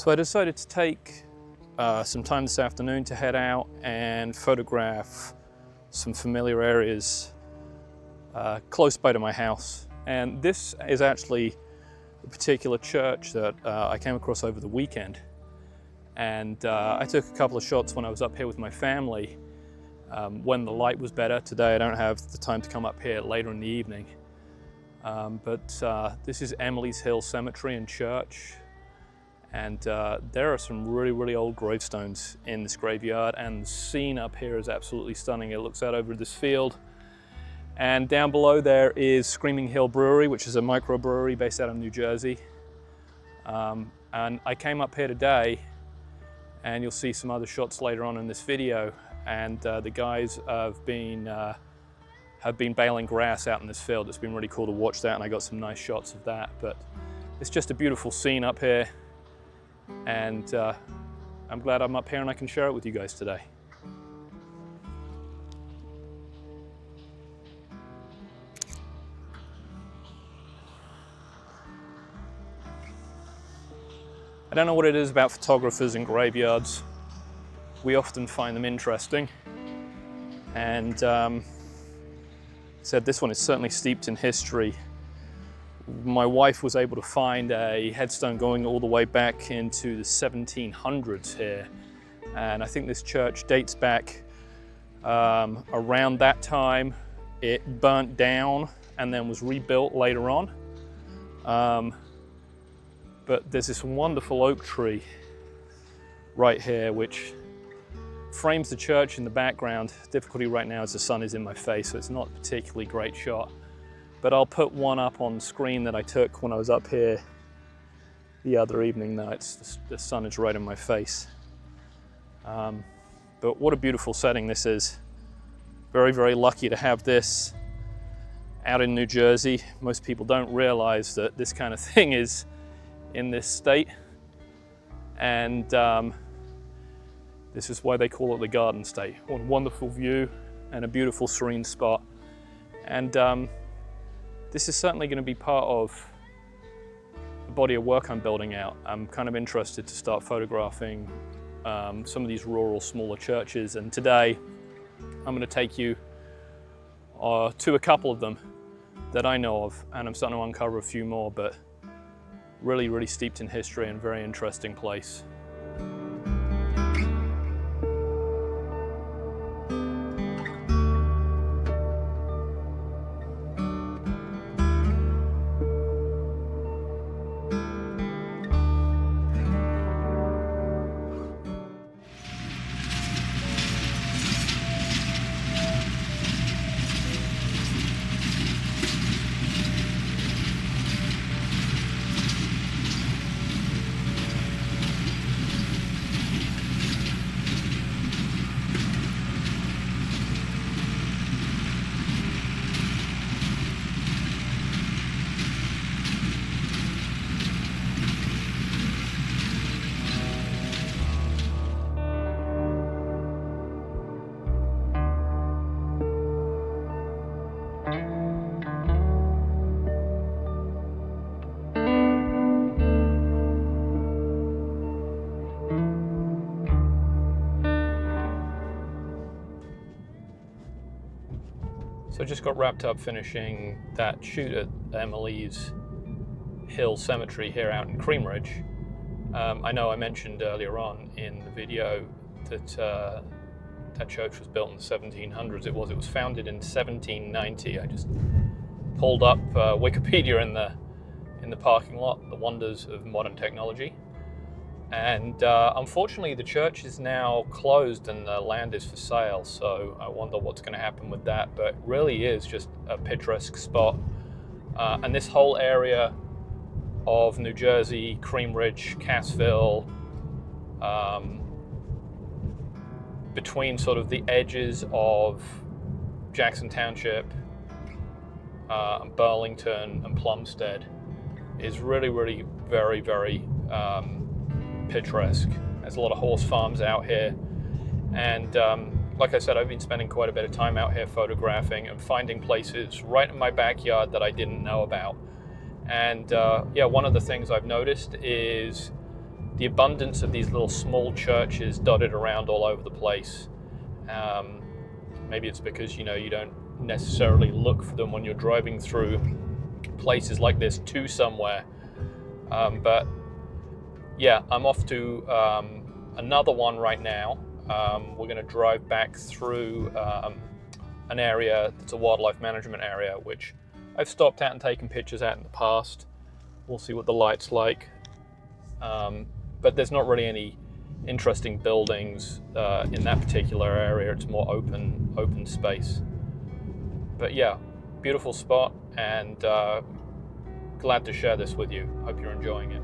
So I decided to take some time this afternoon to head out and photograph some familiar areas close by to my house. And this is actually a particular church that I came across over the weekend. And I took a couple of shots when I was up here with my family when the light was better. Today I don't have the time to come up here later in the evening. But this is Emily's Hill Cemetery and Church. And there are some really old gravestones in this graveyard, and the scene up here is absolutely stunning. It looks out over this field. And down below there is Screaming Hill Brewery, which is a microbrewery based out of New Jersey. And I came up here today, and you'll see some other shots later on in this video. And the guys have been baling grass out in this field. It's been really cool to watch that, and I got some nice shots of that. But it's just a beautiful scene up here, and I'm glad I'm up here and I can share it with you guys today. I don't know what it is about photographers in graveyards. We often find them interesting, and said this one is certainly steeped in history. My wife was able to find a headstone going all the way back into the 1700s here, and I think this church dates back around that time. It burnt down and then was rebuilt later on. But there's this wonderful oak tree right here which frames the church in the background. Difficulty right now is the sun is in my face, so it's not a particularly great shot. But I'll put one up on screen that I took when I was up here the other evening. Now the sun is right in my face. But what a beautiful setting this is. Very lucky to have this out in New Jersey. Most people don't realize that this kind of thing is in this state. And this is why they call it the Garden State. What a wonderful view and a beautiful serene spot. And this is certainly going to be part of the body of work I'm building out. I'm kind of interested to start photographing some of these rural, smaller churches. And today, I'm going to take you to a couple of them that I know of. And I'm starting to uncover a few more, but really steeped in history and very interesting place. So I just got wrapped up finishing that shoot at Emily's Hill Cemetery here out in Cream Ridge. I know I mentioned earlier on in the video that that church was built in the 1700s. It was founded in 1790. I just pulled up Wikipedia in the parking lot, the wonders of modern technology. And unfortunately, the church is now closed and the land is for sale. So I wonder what's going to happen with that. But it really is just a picturesque spot. And this whole area of New Jersey, Cream Ridge, Cassville, between sort of the edges of Jackson Township, Burlington, and Plumstead is really very picturesque. There's a lot of horse farms out here, and like I said, I've been spending quite a bit of time out here photographing and finding places right in my backyard that I didn't know about. And yeah, one of the things I've noticed is the abundance of these little small churches dotted around all over the place. Maybe it's because, you know, you don't necessarily look for them when you're driving through places like this to somewhere. But yeah, I'm off to another one right now. We're going to drive back through an area that's a wildlife management area, which I've stopped at and taken pictures at in the past. We'll see what the light's like. But there's not really any interesting buildings in that particular area. It's more open space. But yeah, beautiful spot, and glad to share this with you. Hope you're enjoying it.